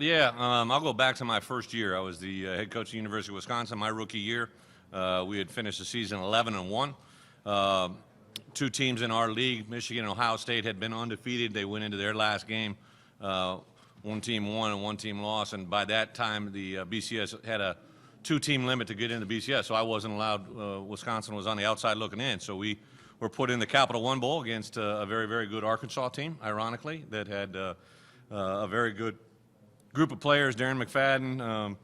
Yeah, I'll go back to my first year. I was the head coach of the University of Wisconsin. My rookie year, we had finished the season 11-1. Two teams in our league, Michigan and Ohio State, had been undefeated. They went into their last game. One team won and one team lost, and by that time, the BCS had a two-team limit to get into BCS, so I wasn't allowed. Wisconsin was on the outside looking in, so we were put in the Capital One Bowl against a very, very good Arkansas team, ironically, that had a very good group of players. Darren McFadden,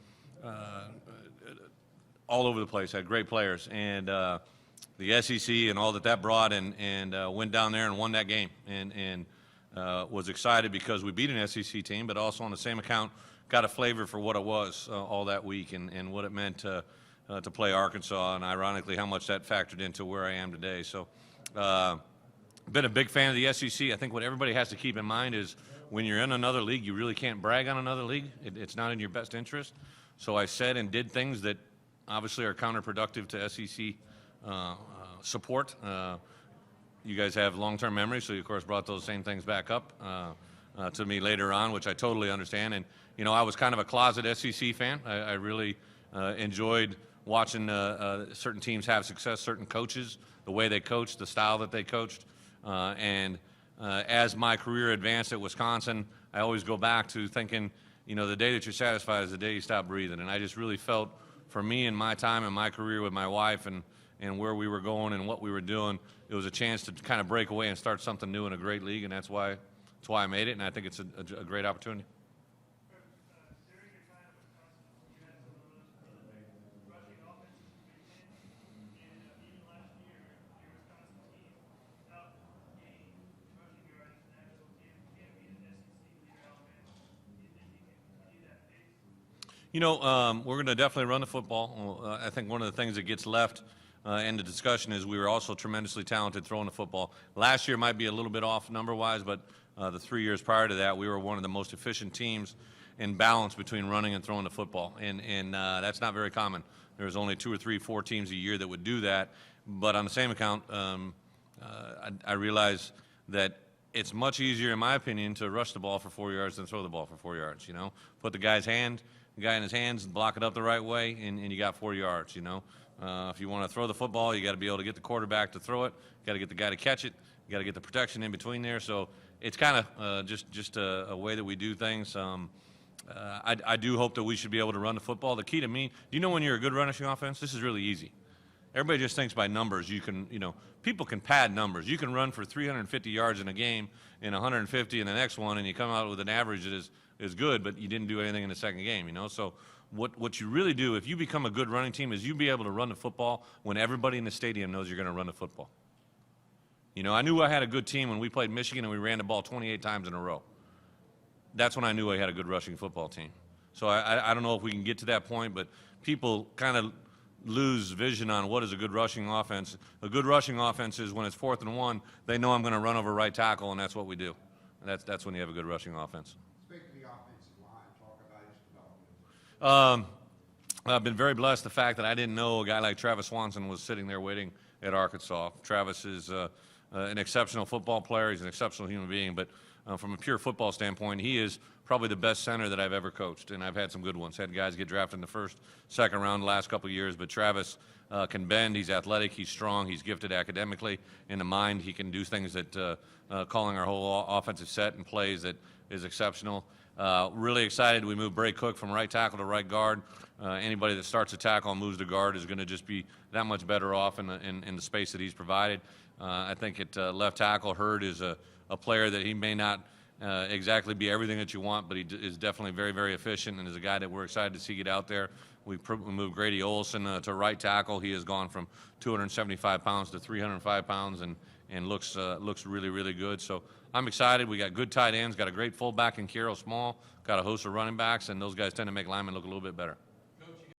all over the place, had great players, and the SEC and all that brought, and went down there and won that game, and was excited because we beat an SEC team, but also on the same account got a flavor for what it was all that week and what it meant to play Arkansas, and ironically how much that factored into where I am today. So been a big fan of the SEC. I think what everybody has to keep in mind is when you're in another league, you really can't brag on another league. It's not in your best interest. So I said and did things that obviously are counterproductive to SEC support. You guys have long-term memory, so you, of course, brought those same things back up to me later on, which I totally understand. And, you know, I was kind of a closet SEC fan. I really enjoyed watching certain teams have success, certain coaches, the way they coached, the style that they coached. As my career advanced at Wisconsin, I always go back to thinking, you know, the day that you're satisfied is the day you stop breathing. And I just really felt, for me in my time and my career with my wife and where we were going and what we were doing, it was a chance to kind of break away and start something new in a great league, and that's why I made it, and I think it's a great opportunity. You know, we're going to definitely run the football. I think one of the things that gets left in the discussion is we were also tremendously talented throwing the football. Last year might be a little bit off number-wise, but the 3 years prior to that, we were one of the most efficient teams in balance between running and throwing the football, and that's not very common. There's only 2 or 3, 4 teams a year that would do that, but on the same account, I realize that it's much easier, in my opinion, to rush the ball for 4 yards than throw the ball for 4 yards, you know? Put the guy in his hands and block it up the right way, and you got 4 yards, you know? If you want to throw the football, you got to be able to get the quarterback to throw it. You got to get the guy to catch it. You got to get the protection in between there. So it's kind of just a way that we do things. I do hope that we should be able to run the football. The key to me, you know, when you're a good rushing offense, this is really easy. Everybody just thinks by numbers. You can, you know, people can pad numbers. You can run for 350 yards in a game and 150 in the next one, and you come out with an average that is good, but you didn't do anything in the second game, you know? So what you really do, if you become a good running team, is you be able to run the football when everybody in the stadium knows you're going to run the football. You know, I knew I had a good team when we played Michigan and we ran the ball 28 times in a row. That's when I knew I had a good rushing football team. So I don't know if we can get to that point, but people kind of lose vision on what is a good rushing offense. A good rushing offense is when it's 4th and 1, they know I'm going to run over right tackle, and that's what we do. And that's when you have a good rushing offense. Speak to the offensive line. Talk about its development. I've been very blessed the fact that I didn't know a guy like Travis Swanson was sitting there waiting at Arkansas. Travis is an exceptional football player. He's an exceptional human being, but from a pure football standpoint, he is probably the best center that I've ever coached, and I've had some good ones. Had guys get drafted in the first, second round the last couple of years, but Travis can bend. He's athletic. He's strong. He's gifted academically. In the mind, he can do things that calling our whole offensive set and plays that is exceptional. Really excited. We moved Bray Cook from right tackle to right guard. Anybody that starts a tackle and moves to guard is going to just be that much better off in the space that he's provided. I think at left tackle, Hurd is a player that he may not exactly be everything that you want, but he is definitely very, very efficient and is a guy that we're excited to see get out there. We moved Grady Olson to right tackle. He has gone from 275 pounds to 305 pounds and looks really, really good. So I'm excited. We got good tight ends, got a great fullback in Carroll Small, got a host of running backs, and those guys tend to make linemen look a little bit better.